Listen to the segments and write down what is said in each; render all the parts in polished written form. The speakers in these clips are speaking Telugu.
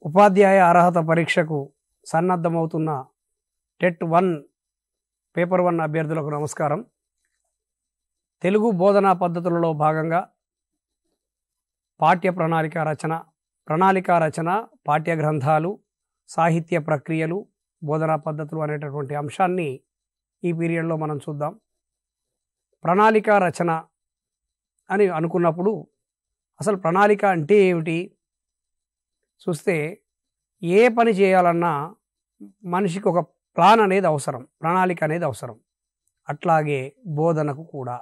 ఉపాధ్యాయ అర్హత పరీక్షకు సన్నద్ధమవుతున్న టెట్ 1 పేపర్ 1 అభ్యర్థులకు నమస్కారం. తెలుగు బోధనా పద్ధతులలో భాగంగా పాఠ్య ప్రణాళికా రచన, పాఠ్య గ్రంథాలు, సాహిత్య ప్రక్రియలు, బోధనా పద్ధతులు అనేటటువంటి అంశాన్ని ఈ పీరియడ్లో మనం చూద్దాం. ప్రణాళికా రచన అని అనుకున్నప్పుడు అసలు ప్రణాళిక అంటే ఏమిటి చూస్తే, ఏ పని చేయాలన్నా మనిషికి ఒక ప్లాన్ అనేది అవసరం, ప్రణాళిక అనేది అవసరం. అట్లాగే బోధనకు కూడా,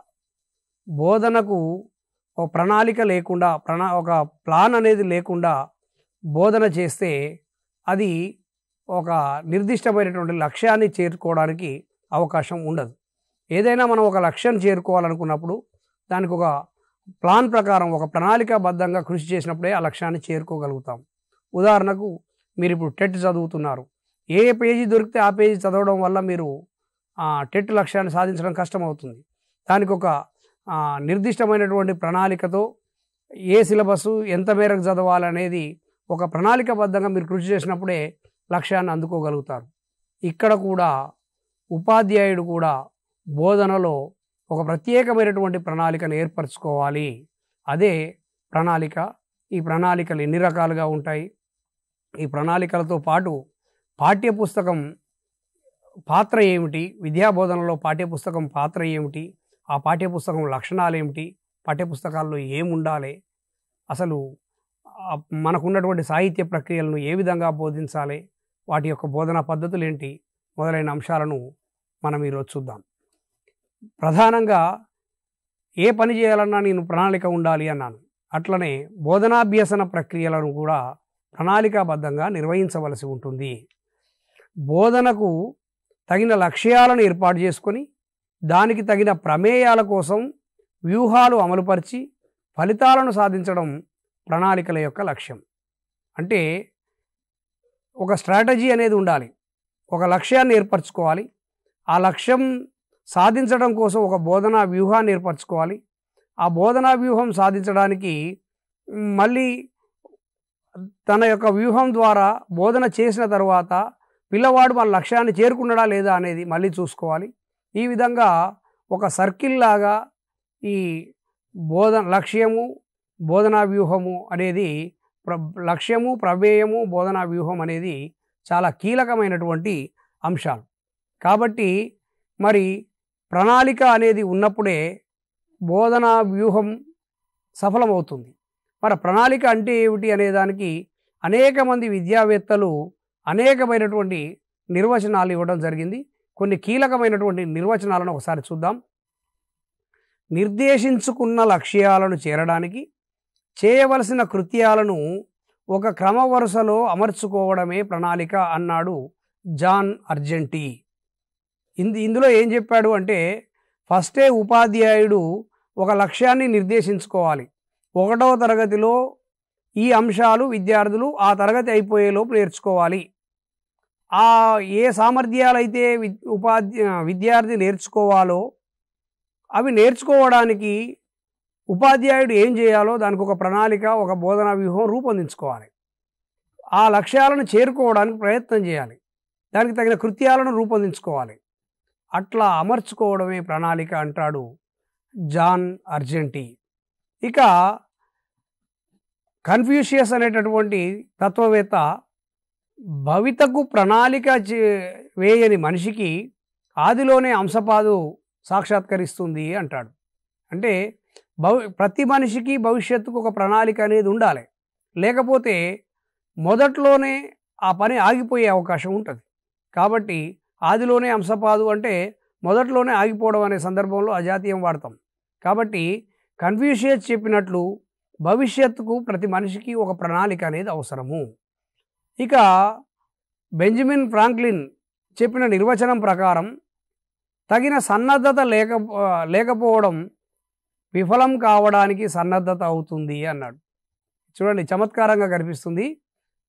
బోధనకు ఒక ప్రణాళిక లేకుండా, ఒక ప్లాన్ అనేది లేకుండా బోధన చేస్తే అది ఒక నిర్దిష్టమైనటువంటి లక్ష్యాన్ని చేరుకోవడానికి అవకాశం ఉండదు. ఏదైనా మనం ఒక లక్ష్యం చేరుకోవాలనుకున్నప్పుడు దానికి ఒక ప్లాన్ ప్రకారం, ఒక ప్రణాళికాబద్ధంగా కృషి చేసినప్పుడే ఆ లక్ష్యాన్ని చేరుకోగలుగుతాం. ఉదాహరణకు మీరు ఇప్పుడు టెట్ చదువుతున్నారు. ఏ పేజీ దొరికితే ఆ పేజీ చదవడం వల్ల మీరు టెట్ లక్ష్యాన్ని సాధించడం కష్టమవుతుంది. దానికి ఒక నిర్దిష్టమైనటువంటి ప్రణాళికతో ఏ సిలబస్ ఎంత మేరకు చదవాలనేది ఒక ప్రణాళికాబద్ధంగా మీరు కృషి చేసినప్పుడే లక్ష్యాన్ని అందుకోగలుగుతారు. ఇక్కడ కూడా ఉపాధ్యాయుడు కూడా బోధనలో ఒక ప్రత్యేకమైనటువంటి ప్రణాళికను ఏర్పరచుకోవాలి. అదే ప్రణాళిక. ఈ ప్రణాళికలు ఎన్ని రకాలుగా ఉంటాయి? ఈ ప్రణాళికలతో పాటు పాఠ్యపుస్తకం పాత్ర ఏమిటి, విద్యాబోధనలో పాఠ్యపుస్తకం పాత్ర ఏమిటి, ఆ పాఠ్యపుస్తకం లక్షణాలు ఏమిటి, పాఠ్యపుస్తకాల్లో ఏముండాలి, అసలు మనకున్నటువంటి సాహిత్య ప్రక్రియలను ఏ విధంగా బోధించాలి, వాటి యొక్క బోధనా పద్ధతులు ఏంటి, మొదలైన అంశాలను మనం ఈరోజు చూద్దాం. ప్రధానంగా ఏ పని చేయాలన్నా నేను ప్రణాళిక ఉండాలి అన్నాను. అట్లనే బోధనాభ్యసన ప్రక్రియలను కూడా ప్రణాళికాబద్ధంగా నిర్వహించవలసి ఉంటుంది. బోధనకు తగిన లక్ష్యాలను ఏర్పాటు చేసుకొని దానికి తగిన ప్రమేయాల కోసం వ్యూహాలు అమలుపరిచి ఫలితాలను సాధించడం ప్రణాళికల యొక్క లక్ష్యం. అంటే ఒక స్ట్రాటజీ అనేది ఉండాలి. ఒక లక్ష్యాన్ని ఏర్పరచుకోవాలి. ఆ లక్ష్యం సాధించడం కోసం ఒక బోధనా వ్యూహాన్ని ఏర్పరచుకోవాలి. ఆ బోధనా వ్యూహం సాధించడానికి మళ్ళీ తన యొక్క వ్యూహం ద్వారా బోధన చేసిన తర్వాత పిల్లవాడు మన లక్ష్యాన్ని చేరుకున్నాడా లేదా అనేది మళ్ళీ చూసుకోవాలి. ఈ విధంగా ఒక సర్కిల్ లాగా ఈ లక్ష్యము, బోధనా వ్యూహము అనేది, లక్ష్యము, ప్రమేయము, బోధనా వ్యూహం అనేది చాలా కీలకమైనటువంటి అంశాలు. కాబట్టి మరి ప్రణాళిక అనేది ఉన్నప్పుడే బోధనా వ్యూహం సఫలమవుతుంది. మరి ప్రణాళిక అంటే ఏమిటి అనేదానికి అనేక మంది విద్యావేత్తలు అనేకమైనటువంటి నిర్వచనాలు ఇవ్వడం జరిగింది. కొన్ని కీలకమైనటువంటి నిర్వచనాలను ఒకసారి చూద్దాం. నిర్దేశించుకున్న లక్ష్యాలను చేరడానికి చేయవలసిన కృత్యాలను ఒక క్రమ వరుసలో అమర్చుకోవడమే ప్రణాళిక అన్నాడు జాన్ అర్జెంటీ. ఇందులో ఏం చెప్పాడు అంటే, ఫస్టే ఉపాధ్యాయుడు ఒక లక్ష్యాన్ని నిర్దేశించుకోవాలి. 1వ తరగతిలో ఈ అంశాలు విద్యార్థులు ఆ తరగతి అయిపోయేలోపు నేర్చుకోవాలి. ఏ సామర్థ్యాలైతే విద్యార్థి నేర్చుకోవాలో అవి నేర్చుకోవడానికి ఉపాధ్యాయుడు ఏం చేయాలో దానికి ఒక ప్రణాళిక, ఒక బోధనా వ్యూహం రూపొందించుకోవాలి. ఆ లక్ష్యాలను చేరుకోవడానికి ప్రయత్నం చేయాలి. దానికి తగిన కృత్యాలను రూపొందించుకోవాలి. అట్లా అమర్చుకోవడమే ప్రణాళిక అంటాడు జాన్ అర్జెంటీ. ఇక కన్ఫ్యూషియస్ అనేటటువంటి తత్వవేత్త భవితకు ప్రణాళిక వేయని మనిషికి ఆదిలోనే అంశపాదు సాక్షాత్కరిస్తుంది అంటాడు. అంటే ప్రతి మనిషికి భవిష్యత్తుకు ఒక ప్రణాళిక అనేది ఉండాలి. లేకపోతే మొదట్లోనే ఆ పని ఆగిపోయే అవకాశం ఉంటుంది. కాబట్టి ఆదిలోనే అంశపాదు అంటే మొదట్లోనే ఆగిపోవడం అనే సందర్భంలో అజాతీయం వాడతాం. కాబట్టి కన్ఫ్యూషియస్ చెప్పినట్లు భవిష్యత్తుకు ప్రతి మనిషికి ఒక ప్రణాళిక అనేది అవసరము. ఇక బెంజమిన్ ఫ్రాంక్లిన్ చెప్పిన నిర్వచనం ప్రకారం తగిన సన్నద్ధత లేకపోవడం విఫలం కావడానికి సన్నద్ధత అవుతుంది అన్నాడు. చూడండి, చమత్కారంగా కనిపిస్తుంది.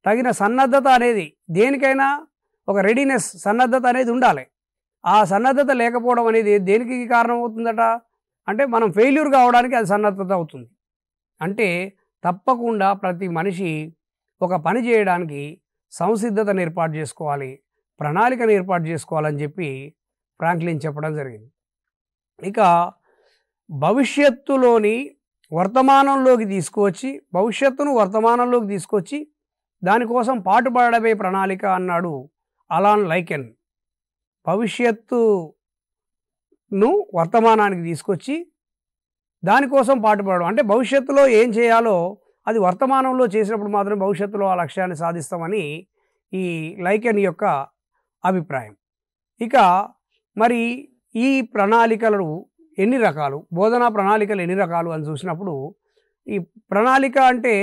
తగిన సన్నద్ధత అనేది దేనికైనా ఒక రెడీనెస్, సన్నద్ధత అనేది ఉండాలి. ఆ సన్నద్ధత లేకపోవడం అనేది దేనికి కారణం అవుతుందట అంటే మనం ఫెయిల్యూర్ కావడానికి అది సన్నద్ధత అవుతుంది. అంటే తప్పకుండా ప్రతి మనిషి ఒక పని చేయడానికి సంసిద్ధతను ఏర్పాటు చేసుకోవాలి, ప్రణాళికను ఏర్పాటు చేసుకోవాలని చెప్పి ఫ్రాంక్లిన్ చెప్పడం జరిగింది. ఇక భవిష్యత్తులోని వర్తమానంలోకి తీసుకువచ్చి భవిష్యత్తును వర్తమానంలోకి తీసుకొచ్చి దానికోసం పాటుపడబోయే ప్రణాళిక అన్నాడు అలాన్ లైకెన్. భవిష్యత్తును వర్తమానానికి తీసుకొచ్చి దానికోసం పాటుపడడం అంటే భవిష్యత్తులో ఏం చేయాలో అది వర్తమానంలో చేసినప్పుడు మాత్రమే భవిష్యత్తులో ఆ లక్ష్యాన్ని సాధిస్తామని ఈ లైకెన్ యొక్క అభిప్రాయం. ఇక మరి ఈ ప్రణాళికలు ఎన్ని రకాలు, బోధనా ప్రణాళికలు ఎన్ని రకాలు అని చూసినప్పుడు ఈ ప్రణాళిక అంటే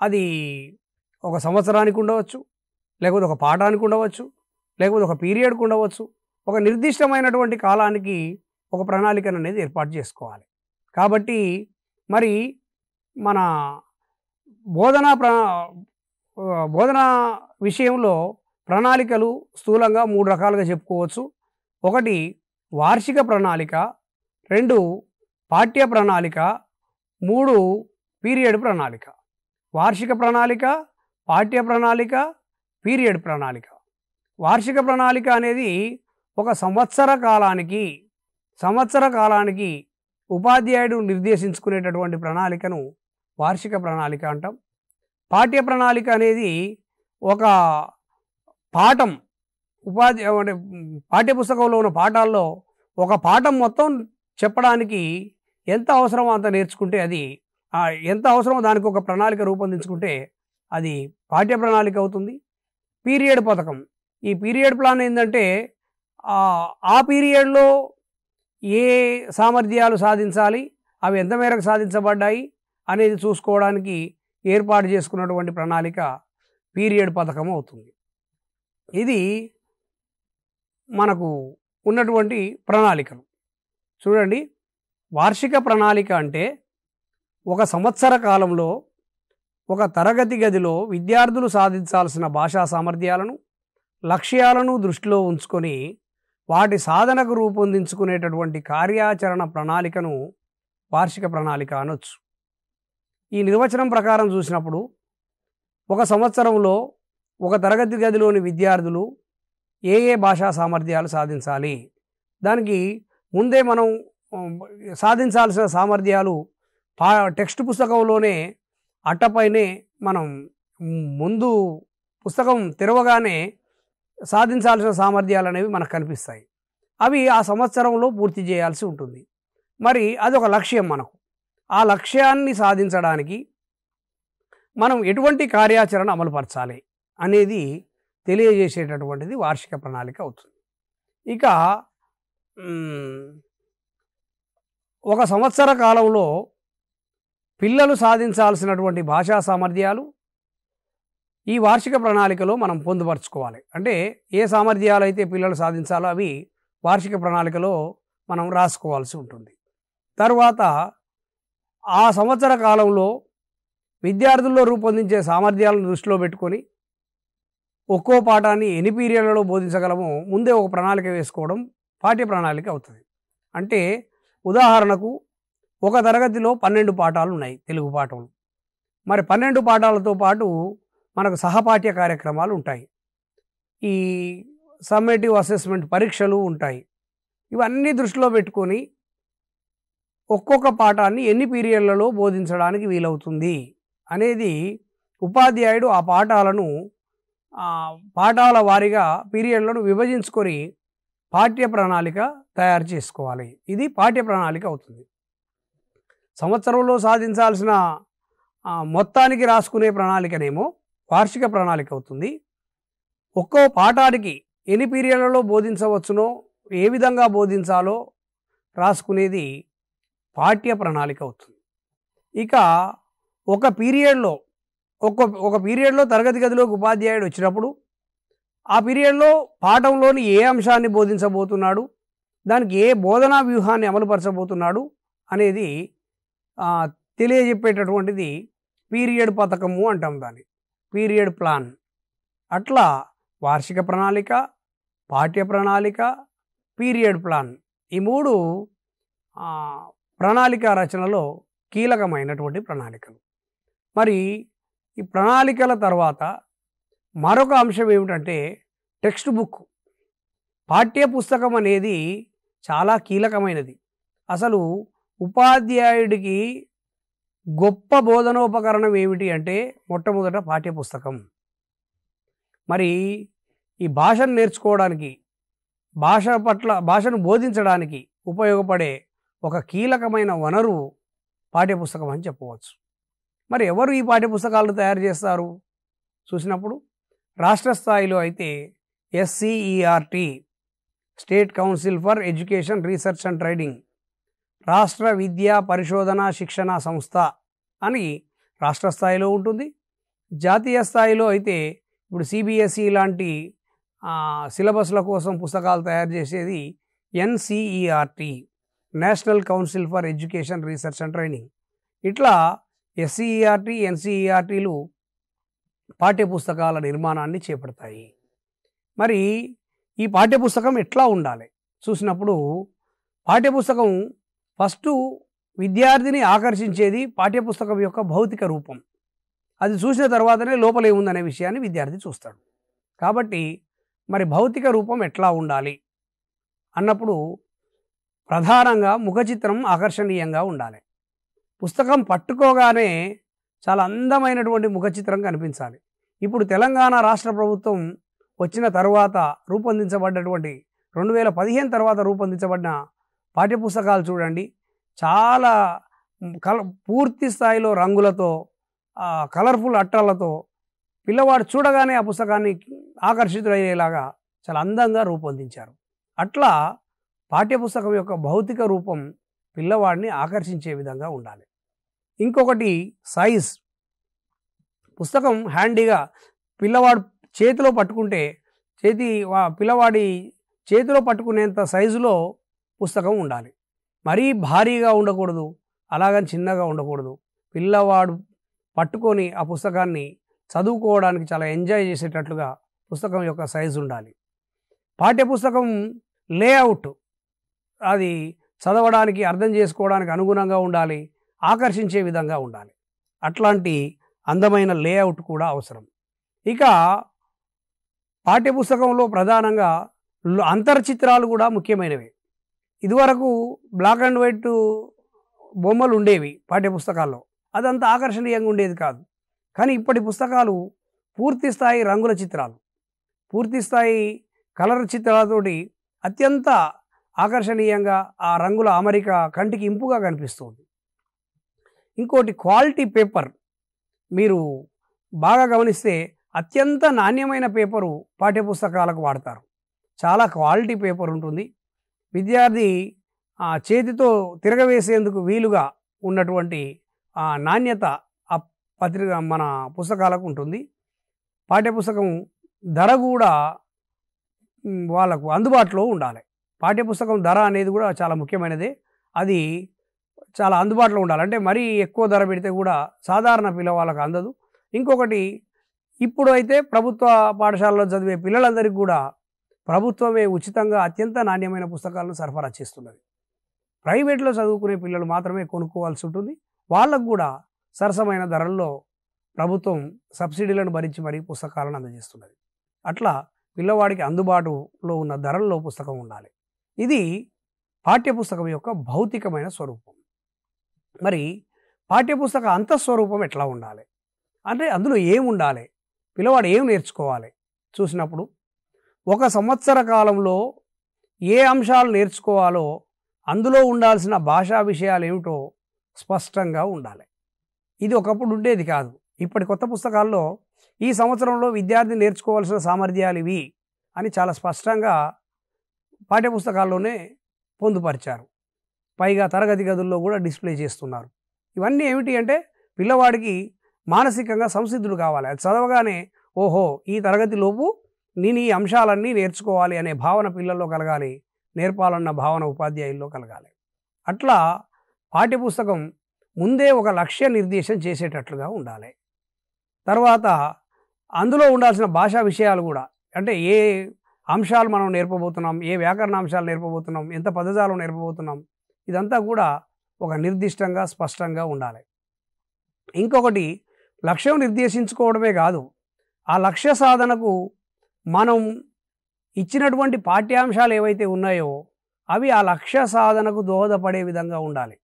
అది ఒక సంవత్సరానికి ఉండవచ్చు, లేకపోతే ఒక పాఠానికి ఉండవచ్చు, లేకపోతే ఒక పీరియడ్కి ఉండవచ్చు. ఒక నిర్దిష్టమైనటువంటి కాలానికి ఒక ప్రణాళికను అనేది ఏర్పాటు చేసుకోవాలి. కాబట్టి మరి మన బోధనా విషయంలో ప్రణాళికలు స్థూలంగా 3 రకాలుగా చెప్పుకోవచ్చు. ఒకటి వార్షిక ప్రణాళిక, 2 పాఠ్య ప్రణాళిక, 3 పీరియడ్ ప్రణాళిక. వార్షిక ప్రణాళిక, పాఠ్య ప్రణాళిక, పీరియడ్ ప్రణాళిక. వార్షిక ప్రణాళిక అనేది ఒక సంవత్సర కాలానికి ఉపాధ్యాయుడు నిర్దేశించుకునేటటువంటి ప్రణాళికను వార్షిక ప్రణాళిక అంటాం. పాఠ్య ప్రణాళిక అనేది ఒక పాఠం అంటే పాఠ్యపుస్తకంలో ఉన్న పాఠాల్లో ఒక పాఠం మొత్తం చెప్పడానికి ఎంత అవసరమో అంత నేర్చుకుంటే అది ఎంత అవసరమో దానికి ఒక ప్రణాళిక రూపొందించుకుంటే అది పాఠ్య ప్రణాళిక అవుతుంది. పీరియడ్ పథకం, ఈ పీరియడ్ ప్లాన్ ఏంటంటే ఆ పీరియడ్లో ఏ సామర్థ్యాలు సాధించాలి, అవి ఎంత మేరకు సాధించబడ్డాయి అనేది చూసుకోవడానికి ఏర్పాటు చేసుకున్నటువంటి ప్రణాళిక పీరియడ్ పథకం అవుతుంది. ఇది మనకు ఉన్నటువంటి ప్రణాళికలు. చూడండి, వార్షిక ప్రణాళిక అంటే ఒక సంవత్సర కాలంలో ఒక తరగతి గదిలో విద్యార్థులు సాధించాల్సిన భాషా సామర్థ్యాలను, లక్ష్యాలను దృష్టిలో ఉంచుకొని వాటి సాధనకు రూపొందించుకునేటటువంటి కార్యాచరణ ప్రణాళికను వార్షిక ప్రణాళిక అనొచ్చు. ఈ నిర్వచనం ప్రకారం చూసినప్పుడు ఒక సంవత్సరంలో ఒక తరగతి గదిలోని విద్యార్థులు ఏ భాషా సామర్థ్యాలు సాధించాలి, దానికి ముందే మనం సాధించాల్సిన సామర్థ్యాలు టెక్స్ట్ పుస్తకంలోనే అట్టపైనే మనం ముందు పుస్తకం తెరవగానే సాధించాల్సిన సామర్థ్యాలు అనేవి మనకు కనిపిస్తాయి. అవి ఆ సంవత్సరంలో పూర్తి చేయాల్సి ఉంటుంది. మరి అదొక లక్ష్యం మనకు. ఆ లక్ష్యాన్ని సాధించడానికి మనం ఎటువంటి కార్యాచరణ అమలుపరచాలి అనేది తెలియజేసేటటువంటిది వార్షిక ప్రణాళిక అవుతుంది. ఇక ఒక సంవత్సర కాలంలో పిల్లలు సాధించాల్సినటువంటి భాషా సామర్థ్యాలు ఈ వార్షిక ప్రణాళికలో మనం పొందుపరచుకోవాలి. అంటే ఏ సామర్థ్యాలు అయితే పిల్లలు సాధించాలో అవి వార్షిక ప్రణాళికలో మనం రాసుకోవాల్సి ఉంటుంది. తరువాత ఆ సంవత్సర కాలంలో విద్యార్థుల్లో రూపొందించే సామర్థ్యాలను దృష్టిలో పెట్టుకొని ఒక్కో పాఠాన్ని ఎన్ని పీరియడ్లలో బోధించగలమో ముందే ఒక ప్రణాళిక వేసుకోవడం పాఠ్య ప్రణాళిక అవుతుంది. అంటే ఉదాహరణకు ఒక తరగతిలో 12 పాఠాలు ఉన్నాయి, తెలుగు పాఠాలు. మరి 12 పాఠాలతో పాటు మనకు సహపాఠ్య కార్యక్రమాలు ఉంటాయి, ఈ సమ్మేటివ్ అసెస్మెంట్ పరీక్షలు ఉంటాయి. ఇవన్నీ దృష్టిలో పెట్టుకొని ఒక్కొక్క పాఠాన్ని ఎన్ని పీరియడ్లలో బోధించడానికి వీలవుతుంది అనేది ఉపాధ్యాయుడు ఆ పాఠాల వారీగా పీరియడ్లను విభజించుకొని పాఠ్య ప్రణాళిక తయారు చేసుకోవాలి. ఇది పాఠ్య ప్రణాళిక అవుతుంది. సంవత్సరంలో సాధించాల్సిన మొత్తానికి రాసుకునే ప్రణాళికనేమో వార్షిక ప్రణాళిక అవుతుంది. ఒక్కో పాఠానికి ఎన్ని పీరియడ్లలో బోధించవచ్చునో, ఏ విధంగా బోధించాలో రాసుకునేది పాఠ్య ప్రణాళిక అవుతుంది. ఇక ఒక పీరియడ్లో తరగతి గదిలోకి ఉపాధ్యాయుడు వచ్చినప్పుడు ఆ పీరియడ్లో పాఠంలోని ఏ అంశాన్ని బోధించబోతున్నాడు, దానికి ఏ బోధనా వ్యూహాన్ని అమలుపరచబోతున్నాడు అనేది తెలియజెప్పేటటువంటిది పీరియడ్ పథకము అంటాం, దాన్ని పీరియడ్ ప్లాన్. అట్లా వార్షిక ప్రణాళిక, పాఠ్య ప్రణాళిక, పీరియడ్ ప్లాన్, ఈ 3 ప్రణాళిక రచనలో కీలకమైనటువంటి ప్రణాళికలు. మరి ఈ ప్రణాళికల తర్వాత మరొక అంశం ఏమిటంటే టెక్స్ట్ బుక్. పాఠ్య పుస్తకం అనేది చాలా కీలకమైనది. అసలు ఉపాధ్యాయుడికి గొప్ప బోధనోపకరణం ఏమిటి అంటే మొట్టమొదట పాఠ్యపుస్తకం. మరి ఈ భాషను నేర్చుకోవడానికి, భాషను బోధించడానికి ఉపయోగపడే ఒక కీలకమైన వనరు పాఠ్యపుస్తకం అని చెప్పవచ్చు. మరి ఎవరు ఈ పాఠ్యపుస్తకాలను తయారు చేస్తారు చూసినప్పుడు రాష్ట్ర స్థాయిలో అయితే SCERT, state council for education research and training, రాష్ట్ర విద్యా పరిశోధన శిక్షణ సంస్థ అని రాష్ట్ర స్థాయిలో ఉంటుంది. జాతీయ స్థాయిలో అయితే ఇప్పుడు CBSE లాంటి సిలబస్ల కోసం పుస్తకాలు తయారు చేసేది NCERT, national council for education research and training. ఇట్లా SCERT, NCERTలు పాఠ్యపుస్తకాల నిర్మాణాన్ని చేపడతాయి. మరి ఈ పాఠ్యపుస్తకం ఎట్లా ఉండాలి చూసినప్పుడు పాఠ్యపుస్తకం ఫస్ట్ విద్యార్థిని ఆకర్షించేది పాఠ్యపుస్తకం యొక్క భౌతిక రూపం. అది చూసిన తర్వాతనే లోపల ఏముందనే విషయాన్ని విద్యార్థి చూస్తాడు. కాబట్టి మరి భౌతిక రూపం ఎట్లా ఉండాలి అన్నప్పుడు ప్రధానంగా ముఖ చిత్రం ఆకర్షణీయంగా ఉండాలి. పుస్తకం పట్టుకోగానే చాలా అందమైనటువంటి ముఖ చిత్రం కనిపించాలి. ఇప్పుడు తెలంగాణ రాష్ట్ర ప్రభుత్వం వచ్చిన తర్వాత రూపొందించబడ్డటువంటి 2015 తర్వాత రూపొందించబడిన పాఠ్యపుస్తకాలు చూడండి, చాలా పూర్తి స్థాయిలో రంగులతో, కలర్ఫుల్ అట్టలతో పిల్లవాడు చూడగానే ఆ పుస్తకాన్ని ఆకర్షితులయ్యేలాగా చాలా అందంగా రూపొందించారు. అట్లా పాఠ్యపుస్తకం యొక్క భౌతిక రూపం పిల్లవాడిని ఆకర్షించే విధంగా ఉండాలి. ఇంకొకటి సైజ్. పుస్తకం హ్యాండీగా పిల్లవాడు చేతిలో పట్టుకుంటే పిల్లవాడి చేతిలో పట్టుకునేంత సైజులో పుస్తకం ఉండాలి. మరీ భారీగా ఉండకూడదు, అలాగని చిన్నగా ఉండకూడదు. పిల్లవాడు పట్టుకొని ఆ పుస్తకాన్ని చదువుకోవడానికి చాలా ఎంజాయ్ చేసేటట్లుగా పుస్తకం యొక్క సైజు ఉండాలి. పాఠ్యపుస్తకం లేఅవుట్ అది చదవడానికి, అర్థం చేసుకోవడానికి అనుగుణంగా ఉండాలి, ఆకర్షించే విధంగా ఉండాలి. అట్లాంటి అందమైన లేఅవుట్ కూడా అవసరం. ఇక పాఠ్యపుస్తకంలో ప్రధానంగా అంతర్చిత్రాలు కూడా ముఖ్యమైనవి. ఇదివరకు బ్లాక్ అండ్ వైట్ బొమ్మలు ఉండేవి పాఠ్యపుస్తకాల్లో, అదంతా ఆకర్షణీయంగా ఉండేది కాదు. కానీ ఇప్పటి పుస్తకాలు పూర్తి స్థాయి రంగుల చిత్రాలు, పూర్తి స్థాయి కలర్ చిత్రాలతోటి అత్యంత ఆకర్షణీయంగా ఆ రంగుల అమరిక కంటికి ఇంపుగా కనిపిస్తుంది. ఇంకోటి క్వాలిటీ పేపర్. మీరు బాగా గమనిస్తే అత్యంత నాణ్యమైన పేపరు పాఠ్యపుస్తకాలకు వాడతారు. చాలా క్వాలిటీ పేపర్ ఉంటుంది. విద్యార్థి చేతితో తిరగవేసేందుకు వీలుగా ఉన్నటువంటి నాణ్యత ఆ మన పుస్తకాలకు ఉంటుంది. పాఠ్యపుస్తకం ధర కూడా వాళ్ళకు అందుబాటులో ఉండాలి. పాఠ్యపుస్తకం ధర అనేది కూడా చాలా ముఖ్యమైనదే. అది చాలా అందుబాటులో ఉండాలి. అంటే మరీ ఎక్కువ ధర పెడితే కూడా సాధారణ పిల్లవాళ్ళకు అందదు. ఇంకొకటి, ఇప్పుడు అయితే ప్రభుత్వ పాఠశాలలో చదివే పిల్లలందరికీ కూడా ప్రభుత్వమే ఉచితంగా అత్యంత నాణ్యమైన పుస్తకాలను సరఫరా చేస్తున్నది. ప్రైవేట్లో చదువుకునే పిల్లలు మాత్రమే కొనుక్కోవాల్సి ఉంటుంది. వాళ్ళకు కూడా సరసమైన ధరల్లో ప్రభుత్వం సబ్సిడీలను భరించి మరీ పుస్తకాలను అందజేస్తున్నది. అట్లా పిల్లవాడికి అందుబాటులో ఉన్న ధరల్లో పుస్తకం ఉండాలి. ఇది పాఠ్యపుస్తకం యొక్క భౌతికమైన స్వరూపం. మరి పాఠ్యపుస్తక అంతఃస్వరూపం ఎట్లా ఉండాలి అంటే అందులో ఏం ఉండాలి, పిల్లవాడు ఏం నేర్చుకోవాలి చూసినప్పుడు ఒక సంవత్సర కాలంలో ఏ అంశాలు నేర్చుకోవాలో అందులో ఉండాల్సిన భాషా విషయాలు ఏమిటో స్పష్టంగా ఉండాలి. ఇది ఒకప్పుడు ఉండేది కాదు. ఇప్పటి కొత్త పుస్తకాల్లో ఈ సంవత్సరంలో విద్యార్థి నేర్చుకోవాల్సిన సామర్థ్యాలు ఇవి అని చాలా స్పష్టంగా పాఠ్యపుస్తకాల్లోనే పొందుపరిచారు. పైగా తరగతి గదుల్లో కూడా డిస్ప్లే చేస్తున్నారు. ఇవన్నీ ఏమిటి అంటే పిల్లవాడికి మానసికంగా సంసిద్ధుడు కావాలి. అది చదవగానే ఓహో ఈ తరగతిలోపు నేను ఈ అంశాలన్నీ నేర్చుకోవాలి అనే భావన పిల్లల్లో కలగాలి, నేర్పాలన్న భావన ఉపాధ్యాయుల్లో కలగాలి. అట్లా పాఠ్యపుస్తకం ముందే ఒక లక్ష్య నిర్దేశం చేసేటట్లుగా ఉండాలి. తర్వాత అందులో ఉండాల్సిన భాషా విషయాలు కూడా, అంటే ఏ అంశాలు మనం నేర్పబోతున్నాం, ఏ వ్యాకరణ అంశాలు నేర్పబోతున్నాం, ఎంత పదజాలం నేర్పబోతున్నాం, ఇదంతా కూడా ఒక నిర్దిష్టంగా స్పష్టంగా ఉండాలి. ఇంకొకటి, లక్ష్యం నిర్దేశించుకోవడమే కాదు, ఆ లక్ష్య సాధనకు మనం ఇచ్చినటువంటి పాఠ్యాంశాలు ఏవైతే ఉన్నాయో అవి ఆ లక్ష్య సాధనకు దోహదపడే విధంగా ఉండాలి.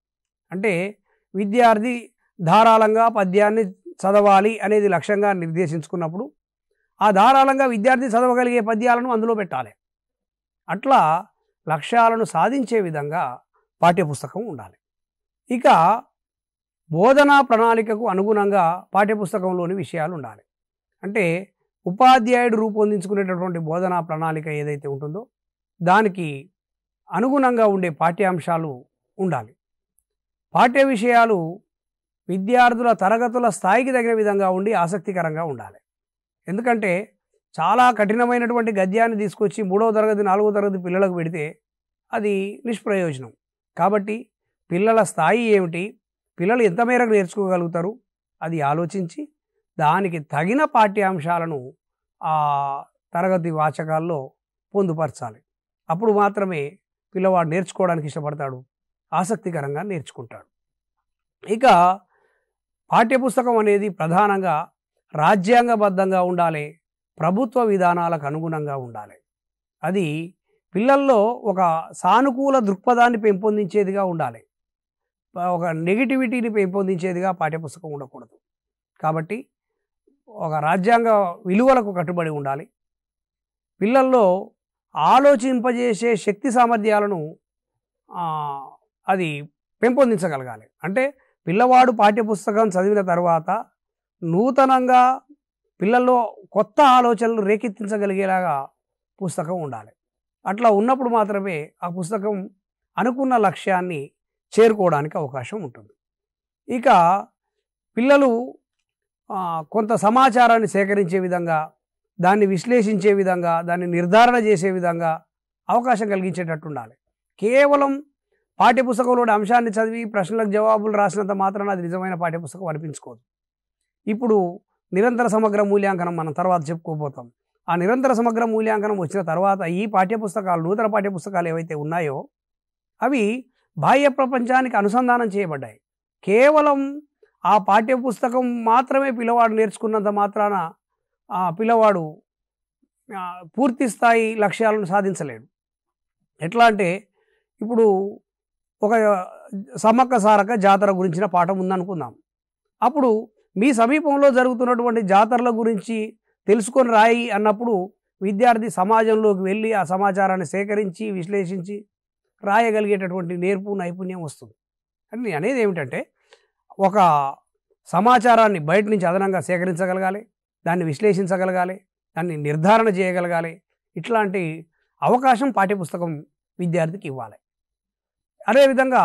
అంటే విద్యార్థి ధారాళంగా పద్యాన్ని చదవాలి అనేది లక్ష్యంగా నిర్దేశించుకున్నప్పుడు ఆ ధారాళంగా విద్యార్థి చదవగలిగే పద్యాలను అందులో పెట్టాలి. అట్లా లక్ష్యాలను సాధించే విధంగా పాఠ్యపుస్తకం ఉండాలి. ఇక బోధనా ప్రణాళికకు అనుగుణంగా పాఠ్యపుస్తకంలోని విషయాలు ఉండాలి. అంటే ఉపాధ్యాయుడు రూపొందించుకునేటటువంటి బోధనా ప్రణాళిక ఏదైతే ఉంటుందో దానికి అనుగుణంగా ఉండే పాఠ్యాంశాలు ఉండాలి. పాఠ్య విషయాలు విద్యార్థుల తరగతుల స్థాయికి తగిన విధంగా ఉండి ఆసక్తికరంగా ఉండాలి. ఎందుకంటే చాలా కఠినమైనటువంటి గద్యాన్ని తీసుకొచ్చి 3వ తరగతి 4వ తరగతి పిల్లలకు పెడితే అది నిష్ప్రయోజనం. కాబట్టి పిల్లల స్థాయి ఏమిటి, పిల్లలు ఎంత మేరకు నేర్చుకోగలుగుతారు అది ఆలోచించి దానికి తగిన పాఠ్యాంశాలను ఆ తరగతి వాచకాల్లో పొందుపరచాలి. అప్పుడు మాత్రమే పిల్లవాడు నేర్చుకోవడానికి ఇష్టపడతాడు, ఆసక్తికరంగా నేర్చుకుంటాడు. ఇక పాఠ్యపుస్తకం అనేది ప్రధానంగా రాజ్యాంగబద్ధంగా ఉండాలి, ప్రభుత్వ విధానాలకు అనుగుణంగా ఉండాలి. అది పిల్లల్లో ఒక సానుకూల దృక్పథాన్ని పెంపొందించేదిగా ఉండాలి, ఒక నెగిటివిటీని పెంపొందించేదిగా పాఠ్యపుస్తకం ఉండకూడదు. కాబట్టి ఒక రాజ్యాంగ విలువలకు కట్టుబడి ఉండాలి. పిల్లల్లో ఆలోచింపజేసే శక్తి సామర్థ్యాలను అది పెంపొందించగలగాలి. అంటే పిల్లవాడు పాఠ్యపుస్తకం చదివిన తర్వాత నూతనంగా పిల్లల్లో కొత్త ఆలోచనలు రేకెత్తించగలిగేలాగా పుస్తకం ఉండాలి. అట్లా ఉన్నప్పుడు మాత్రమే ఆ పుస్తకం అనుకున్న లక్ష్యాన్ని చేరుకోవడానికి అవకాశం ఉంటుంది. ఇక పిల్లలు కొంత సమాచారాన్ని సేకరించే విధంగా, దాన్ని విశ్లేషించే విధంగా, దాన్ని నిర్ధారణ చేసే విధంగా అవకాశం కలిగించేటట్టు ఉండాలి. కేవలం పాఠ్యపుస్తకంలోని అంశాన్ని చదివి ప్రశ్నలకు జవాబులు రాసినంత మాత్రాన అది నిజమైన పాఠ్యపుస్తకం అనిపించుకోదు. ఇప్పుడు నిరంతర సమగ్ర మూల్యాంకనం మనం తర్వాత చెప్పుకోబోతాం. ఆ నిరంతర సమగ్ర మూల్యాంకనం వచ్చిన తర్వాత ఈ పాఠ్యపుస్తకాలు, నూతన పాఠ్యపుస్తకాలు ఏవైతే ఉన్నాయో అవి బాహ్య ప్రపంచానికి అనుసంధానం చేయబడ్డాయి. కేవలం ఆ పాఠ్యపుస్తకం మాత్రమే పిల్లవాడు నేర్చుకున్నంత మాత్రాన ఆ పిల్లవాడు పూర్తి స్థాయి లక్ష్యాలను సాధించలేడు. ఎట్లా అంటే ఇప్పుడు ఒక సమ్మక్క సారక్క జాతర గురించిన పాఠం ఉందనుకుందాం. అప్పుడు మీ సమీపంలో జరుగుతున్నటువంటి జాతరల గురించి తెలుసుకొని రాయి అన్నప్పుడు విద్యార్థి సమాజంలోకి వెళ్ళి ఆ సమాచారాన్ని సేకరించి విశ్లేషించి రాయగలిగేటటువంటి నేర్పు నైపుణ్యం వస్తుంది. అని నేను అనేది ఏమిటంటే ఒక సమాచారాన్ని బయట నుంచి అదనంగా సేకరించగలగాలి, దాన్ని విశ్లేషించగలగాలి, దాన్ని నిర్ధారణ చేయగలగాలి. ఇట్లాంటి అవకాశం పాఠ్యపుస్తకం విద్యార్థికి ఇవ్వాలి. అదేవిధంగా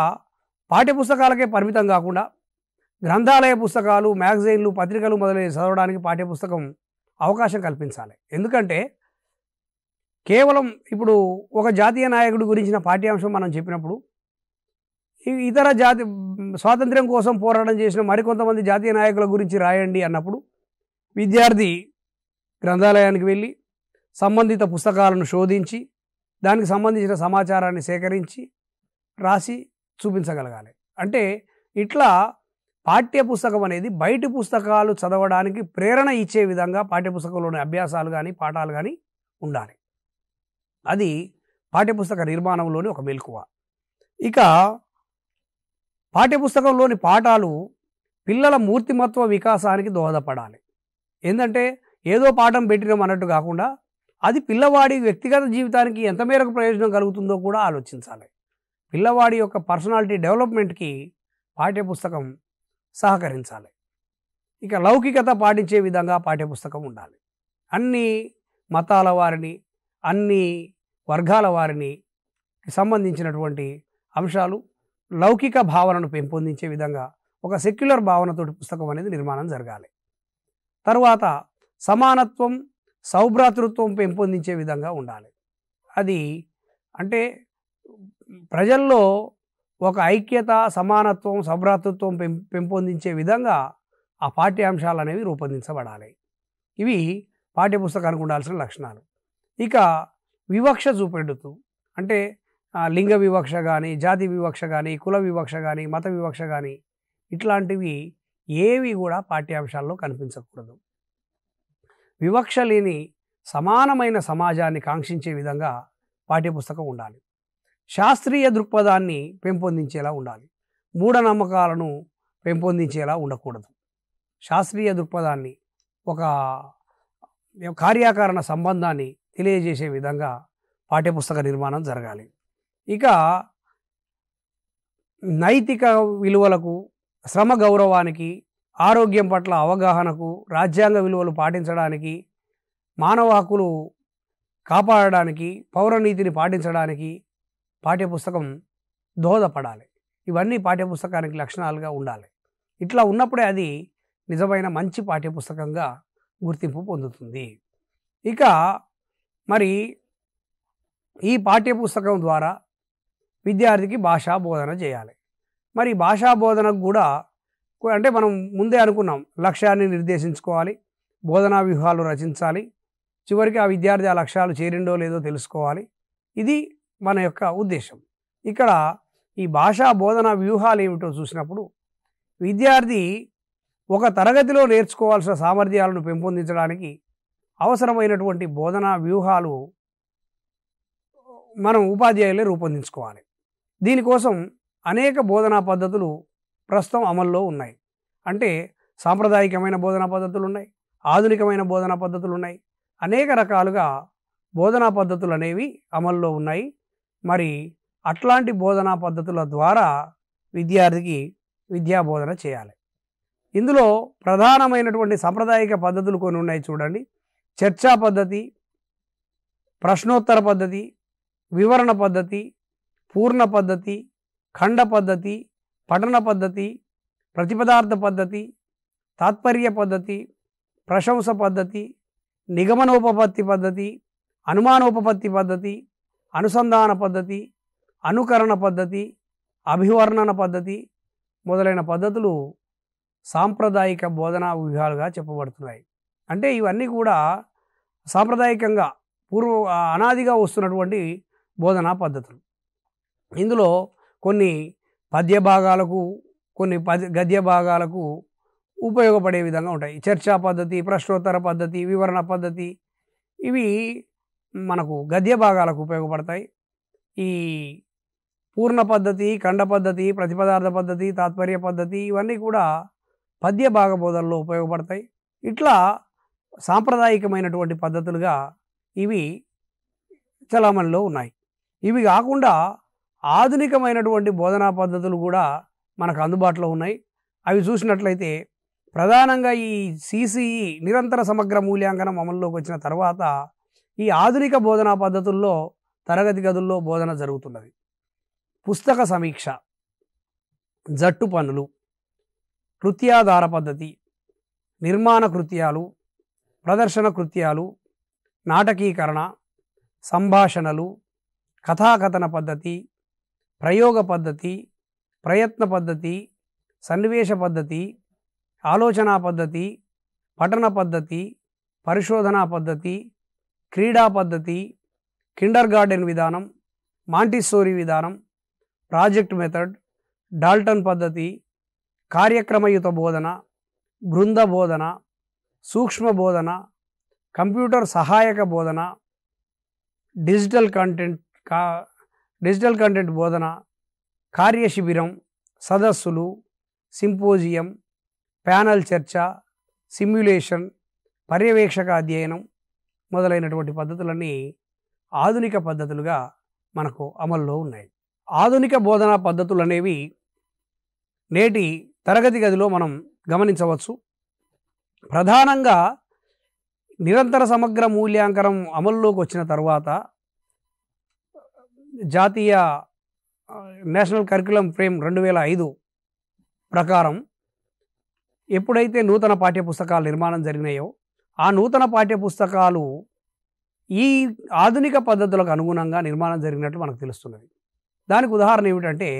పాఠ్యపుస్తకాలకే పరిమితం కాకుండా గ్రంథాలయ పుస్తకాలు, మ్యాగజైన్లు, పత్రికలు మొదలైన చదవడానికి పాఠ్యపుస్తకం అవకాశం కల్పించాలి. ఎందుకంటే కేవలం ఇప్పుడు ఒక జాతీయ నాయకుడి గురించిన పాఠ్యాంశం మనం చెప్పినప్పుడు ఇతర స్వాతంత్ర్యం కోసం పోరాటం చేసిన మరికొంతమంది జాతీయ నాయకుల గురించి రాయండి అన్నప్పుడు విద్యార్థి గ్రంథాలయానికి వెళ్ళి సంబంధిత పుస్తకాలను శోధించి దానికి సంబంధించిన సమాచారాన్ని సేకరించి రాసి చూపించగలగాలి. అంటే ఇట్లా పాఠ్యపుస్తకం అనేది బయటి పుస్తకాలు చదవడానికి ప్రేరణ ఇచ్చే విధంగా పాఠ్యపుస్తకంలోని అభ్యాసాలు కానీ పాఠాలు కానీ ఉండాలి. అది పాఠ్యపుస్తక నిర్మాణంలోని ఒక మెలకువ. ఇక పాఠ్యపుస్తకంలోని పాఠాలు పిల్లల మూర్తిమత్వ వికాసానికి దోహదపడాలి. ఏంటంటే ఏదో పాఠం పెట్టినాం అన్నట్టు కాకుండా అది పిల్లవాడి వ్యక్తిగత జీవితానికి ఎంత మేరకు ప్రయోజనం కలుగుతుందో కూడా ఆలోచించాలి. పిల్లవాడి యొక్క పర్సనాలిటీ డెవలప్మెంట్కి పాఠ్యపుస్తకం సహకరించాలి. ఇక లౌకికత పాటించే విధంగా పాఠ్యపుస్తకం ఉండాలి. అన్ని మతాల వారిని, అన్ని వర్గాల వారిని సంబంధించినటువంటి అంశాలు లౌకిక భావనను పెంపొందించే విధంగా ఒక సెక్యులర్ భావనతోటి పుస్తకం అనేది నిర్మాణం జరగాలి. తర్వాత సమానత్వం, సౌభ్రాతృత్వం పెంపొందించే విధంగా ఉండాలి. అది అంటే ప్రజల్లో ఒక ఐక్యత, సమానత్వం, సౌభ్రాతృత్వం పెంపొందించే విధంగా ఆ పాఠ్యాంశాలు అనేవి రూపొందించబడాలి. ఇవి పాఠ్యపుస్తకానికి ఉండాల్సిన లక్షణాలు. ఇక వివక్ష చూపెడుతూ అంటే లింగ వివక్ష కానీ, జాతి వివక్ష కానీ, కుల వివక్ష కానీ, మత వివక్ష కానీ ఇట్లాంటివి ఏవి కూడా పాఠ్యాంశాల్లో కనిపించకూడదు. వివక్ష లేని సమానమైన సమాజాన్ని కాంక్షించే విధంగా పాఠ్యపుస్తకం ఉండాలి. శాస్త్రీయ దృక్పథాన్ని పెంపొందించేలా ఉండాలి. మూఢనమ్మకాలను పెంపొందించేలా ఉండకూడదు. శాస్త్రీయ దృక్పథాన్ని, ఒక కార్యాకారణ సంబంధాన్ని తెలియజేసే విధంగా పాఠ్యపుస్తక నిర్మాణం జరగాలి. ఇక నైతిక విలువలకు, శ్రమ గౌరవానికి, ఆరోగ్యం పట్ల అవగాహనకు, రాజ్యాంగ విలువలు పాటించడానికి, మానవ హక్కులు కాపాడడానికి, పౌరనీతిని పాటించడానికి పాఠ్యపుస్తకం దోహదపడాలి. ఇవన్నీ పాఠ్యపుస్తకానికి లక్షణాలుగా ఉండాలి. ఇట్లా ఉన్నప్పుడే అది నిజమైన మంచి పాఠ్యపుస్తకంగా గుర్తింపు పొందుతుంది. ఇక మరి ఈ పాఠ్యపుస్తకం ద్వారా విద్యార్థికి భాషా బోధన చేయాలి. మరి భాషా బోధనకు కూడా అంటే మనం ముందే అనుకున్నాం, లక్ష్యాన్ని నిర్దేశించుకోవాలి, బోధనా వ్యూహాలు రచించాలి, చివరికి ఆ విద్యార్థి ఆ లక్ష్యాలు చేరిండో లేదో తెలుసుకోవాలి. ఇది మన యొక్క ఉద్దేశం. ఇక్కడ ఈ భాషా బోధనా వ్యూహాలు ఏమిటో చూసినప్పుడు, విద్యార్థి ఒక తరగతిలో నేర్చుకోవాల్సిన సామర్థ్యాలను పెంపొందించడానికి అవసరమైనటువంటి బోధనా వ్యూహాలు మనం ఉపాధ్యాయులే రూపొందించుకోవాలి. దీనికోసం అనేక బోధనా పద్ధతులు ప్రస్తుతం అమల్లో ఉన్నాయి. అంటే సాంప్రదాయికమైన బోధనా పద్ధతులు ఉన్నాయి, ఆధునికమైన బోధనా పద్ధతులు ఉన్నాయి. అనేక రకాలుగా బోధనా పద్ధతులు అనేవి అమల్లో ఉన్నాయి. మరి అట్లాంటి బోధనా పద్ధతుల ద్వారా విద్యార్థికి విద్యా బోధన చేయాలి. ఇందులో ప్రధానమైనటువంటి సాంప్రదాయిక పద్ధతులు కొన్ని ఉన్నాయి చూడండి. చర్చా పద్ధతి, ప్రశ్నోత్తర పద్ధతి, వివరణ పద్ధతి, పూర్ణ పద్ధతి, ఖండ పద్ధతి, పఠన పద్ధతి, ప్రతిపదార్థ పద్ధతి, తాత్పర్య పద్ధతి, ప్రశంస పద్ధతి, నిగమనోపపత్తి పద్ధతి, అనుమానోపపత్తి పద్ధతి, అనుసంధాన పద్ధతి, అనుకరణ పద్ధతి, అభివర్ణన పద్ధతి మొదలైన పద్ధతులు సాంప్రదాయిక బోధనా వ్యూహాలుగా చెప్పబడుతున్నాయి. అంటే ఇవన్నీ కూడా సాంప్రదాయకంగా అనాదిగా వస్తున్నటువంటి బోధనా పద్ధతులు. ఇందులో కొన్ని పద్య భాగాలకు, కొన్ని గద్య భాగాలకు ఉపయోగపడే విధంగా ఉంటాయి. చర్చా పద్ధతి, ప్రశ్నోత్తర పద్ధతి, వివరణ పద్ధతి ఇవి మనకు గద్య భాగాలకు ఉపయోగపడతాయి. ఈ పూర్ణ పద్ధతి, ఖండ పద్ధతి, ప్రతిపదార్థ పద్ధతి, తాత్పర్య పద్ధతి ఇవన్నీ కూడా పద్య భాగ బోధనలో ఉపయోగపడతాయి. ఇట్లా సాంప్రదాయికమైనటువంటి పద్ధతులుగా ఇవి చలామణిలో ఉన్నాయి. ఇవి కాకుండా ఆధునికమైనటువంటి బోధనా పద్ధతులు కూడా మనకు అందుబాటులో ఉన్నాయి. అవి చూసినట్లయితే ప్రధానంగా ఈ సిసిఈ నిరంతర సమగ్ర మూల్యాంకనం అమల్లోకి వచ్చిన తర్వాత ఈ ఆధునిక బోధనా పద్ధతుల్లో తరగతి గదుల్లో బోధన జరుగుతున్నది. పుస్తక సమీక్ష, జట్టు పనులు, కృత్యాధార పద్ధతి, నిర్మాణ కృత్యాలు, ప్రదర్శన కృత్యాలు, నాటకీకరణ, సంభాషణలు, కథాకథన పద్ధతి, ప్రయోగ పద్ధతి, ప్రయత్న పద్ధతి, సన్నివేశ పద్ధతి, ఆలోచనా పద్ధతి, పఠన పద్ధతి, పరిశోధనా పద్ధతి, క్రీడా పద్ధతి, కిండర్ గార్డెన్ విధానం, మాంటిస్సోరీ విధానం, ప్రాజెక్ట్ మెథడ్, డాల్టన్ పద్ధతి, కార్యక్రమయుత బోధన, బృంద బోధన, సూక్ష్మ బోధన, కంప్యూటర్ సహాయక బోధన, డిజిటల్ కంటెంట్ బోధన, కార్యశిబిరం, సదస్సులు, సింపోజియం, ప్యానల్ చర్చ, సిమ్యులేషన్, పర్యవేక్షక అధ్యయనం మొదలైనటువంటి పద్ధతులన్నీ ఆధునిక పద్ధతులుగా మనకు అమల్లో ఉన్నాయి. ఆధునిక బోధనా పద్ధతులు అనేవి నేటి తరగతి గదిలో మనం గమనించవచ్చు. ప్రధానంగా నిరంతర సమగ్ర మూల్యాంకనం అమల్లోకి వచ్చిన తర్వాత జాతీయ నేషనల్ కరికులం ఫ్రేమ్ 2005 ప్రకారం ఎప్పుడైతే నూతన పాఠ్యపుస్తకాలు నిర్మాణం జరిగినాయో ఆ నూతన పాఠ్యపుస్తకాలు ఈ ఆధునిక పద్ధతులకు అనుగుణంగా నిర్మాణం జరిగినట్లు మనకు తెలుస్తున్నది. దానికి ఉదాహరణ ఏమిటంటే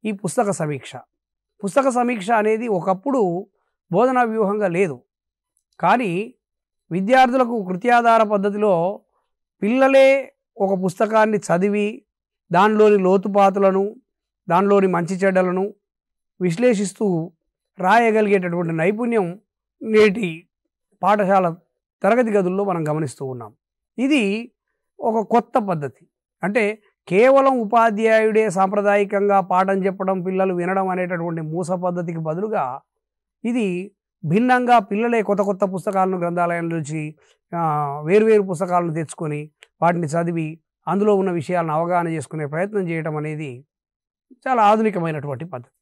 ఈ పుస్తక సమీక్ష. పుస్తక సమీక్ష అనేది ఒకప్పుడు బోధనా వ్యూహంగా లేదు. కానీ విద్యార్థులకు కృత్యాధార పద్ధతిలో పిల్లలే ఒక పుస్తకాన్ని చదివి దానిలోని లోతుపాతులను, దానిలోని మంచి చెడ్డలను విశ్లేషిస్తూ రాయగలిగేటటువంటి నైపుణ్యం నేటి పాఠశాల తరగతి గదుల్లో మనం గమనిస్తూ ఉన్నాం. ఇది ఒక కొత్త పద్ధతి. అంటే కేవలం ఉపాధ్యాయుడే సాంప్రదాయికంగా పాఠం చెప్పడం, పిల్లలు వినడం అనేటటువంటి మూస పద్ధతికి బదులుగా ఇది భిన్నంగా పిల్లలే కొత్త కొత్త పుస్తకాలను గ్రంథాలయం నుంచి వేరువేరు పుస్తకాలను తెచ్చుకొని వాటిని చదివి అందులో ఉన్న విషయాలను అవగాహన చేసుకునే ప్రయత్నం చేయడం అనేది చాలా ఆధునికమైనటువంటి పద్ధతి.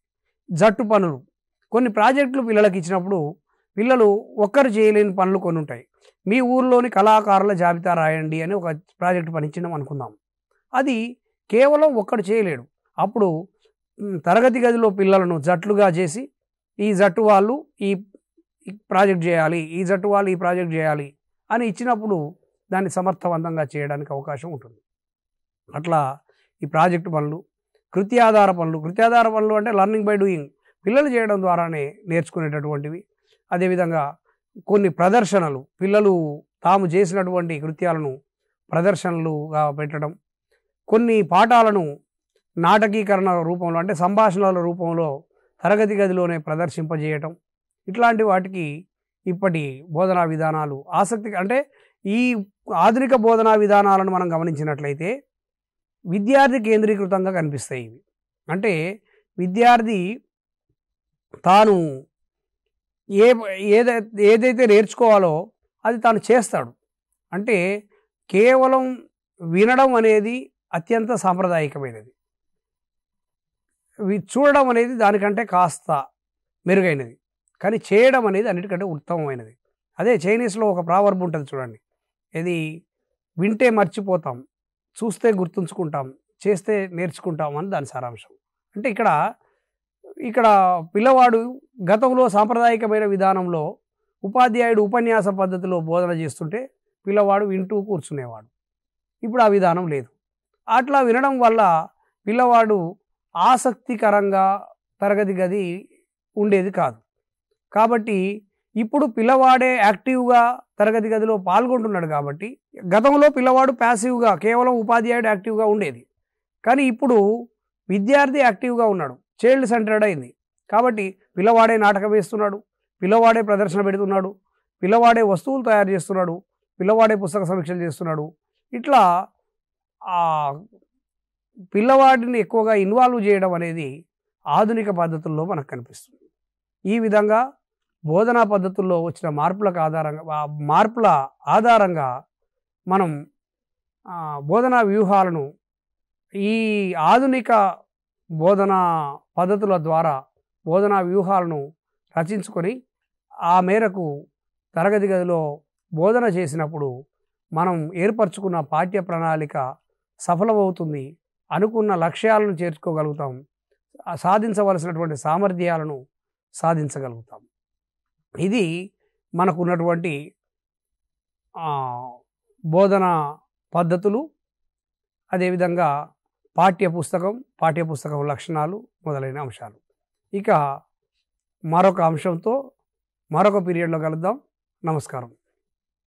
జట్టు పనులు, కొన్ని ప్రాజెక్టులు పిల్లలకు ఇచ్చినప్పుడు పిల్లలు ఒక్కరు చేయలేని పనులు కొన్ని ఉంటాయి. మీ ఊర్లోని కళాకారుల జాబితా రాయండి అని ఒక ప్రాజెక్టు పని ఇచ్చినాం అనుకుందాం. అది కేవలం ఒక్కడు చేయలేడు. అప్పుడు తరగతి గదిలో పిల్లలను జట్లుగా చేసి ఈ జట్టు వాళ్ళు ఈ ప్రాజెక్ట్ చేయాలి, ఈ జట్టు వాళ్ళు ఈ ప్రాజెక్ట్ చేయాలి అని ఇచ్చినప్పుడు దాన్ని సమర్థవంతంగా చేయడానికి అవకాశం ఉంటుంది. అట్లా ఈ ప్రాజెక్టు పనులు, కృత్యాధార పనులు అంటే లర్నింగ్ బై డూయింగ్, పిల్లలు చేయడం ద్వారానే నేర్చుకునేటటువంటివి. అదేవిధంగా కొన్ని ప్రదర్శనలు, పిల్లలు తాము చేసినటువంటి కృత్యాలను ప్రదర్శనలుగా పెట్టడం, కొన్ని పాఠాలను నాటకీకరణ రూపంలో అంటే సంభాషణల రూపంలో తరగతి గదిలోనే ప్రదర్శింపజేయటం, ఇట్లాంటి వాటికి ఇప్పటి బోధనా విధానాలు ఆసక్తి. అంటే ఈ ఆధునిక బోధనా విధానాలను మనం గమనించినట్లయితే విద్యార్థి కేంద్రీకృతంగా కనిపిస్తాయి ఇవి. అంటే విద్యార్థి తాను ఏదైతే నేర్చుకోవాలో అది తాను చేస్తాడు. అంటే కేవలం వినడం అనేది అత్యంత సాంప్రదాయికమైనది, చూడడం అనేది దానికంటే కాస్త మెరుగైనది, కానీ చేయడం అనేది అన్నిటికంటే ఉత్తమమైనది. అదే చైనీస్లో ఒక ప్రావర్బ్ ఉంటుంది చూడండి, ఇది వింటే మర్చిపోతాం, చూస్తే గుర్తుంచుకుంటాం, చేస్తే నేర్చుకుంటాం అని దాని సారాంశం. అంటే ఇక్కడ పిల్లవాడు గతంలో సాంప్రదాయికమైన విధానంలో ఉపాధ్యాయుడు ఉపన్యాస పద్ధతిలో బోధన చేస్తుంటే పిల్లవాడు వింటూ కూర్చునేవాడు. ఇప్పుడు ఆ విధానం లేదు. అట్లా వినడం వల్ల పిల్లవాడు ఆసక్తికరంగా తరగతి గది ఉండేది కాదు. కాబట్టి ఇప్పుడు పిల్లవాడే యాక్టివ్గా తరగతి గదిలో పాల్గొంటున్నాడు. కాబట్టి గతంలో పిల్లవాడు ప్యాసివ్గా కేవలం ఉపాధ్యాయుడు యాక్టివ్గా ఉండేది, కానీ ఇప్పుడు విద్యార్థి యాక్టివ్గా ఉన్నాడు, చైల్డ్ సెంటర్డ్ అయింది. కాబట్టి పిల్లవాడే నాటకం వేస్తున్నాడు, పిల్లవాడే ప్రదర్శన పెడుతున్నాడు, పిల్లవాడే వస్తువులు తయారు చేస్తున్నాడు, పిల్లవాడే పుస్తక సమీక్షలు చేస్తున్నాడు. ఇట్లా పిల్లవాడిని ఎక్కువగా ఇన్వాల్వ్ చేయడం అనేది ఆధునిక పద్ధతుల్లో మనకు కనిపిస్తుంది. ఈ విధంగా బోధనా పద్ధతుల్లో వచ్చిన మార్పుల ఆధారంగా మనం బోధనా వ్యూహాలను ఈ ఆధునిక బోధనా పద్ధతుల ద్వారా బోధనా వ్యూహాలను రచించుకొని ఆ మేరకు తరగతి గదిలో బోధన చేసినప్పుడు మనం ఏర్పరచుకున్న పాఠ్య ప్రణాళిక సఫలమవుతుంది, అనుకున్న లక్ష్యాలను చేర్చుకోగలుగుతాం, సాధించవలసినటువంటి సామర్థ్యాలను సాధించగలుగుతాం. ఇది మనకున్నటువంటి బోధనా పద్ధతులు, అదేవిధంగా పాఠ్యపుస్తకం లక్షణాలు మొదలైన అంశాలు. ఇక మరొక అంశంతో మరొక పీరియడ్లో కలుద్దాం. నమస్కారం.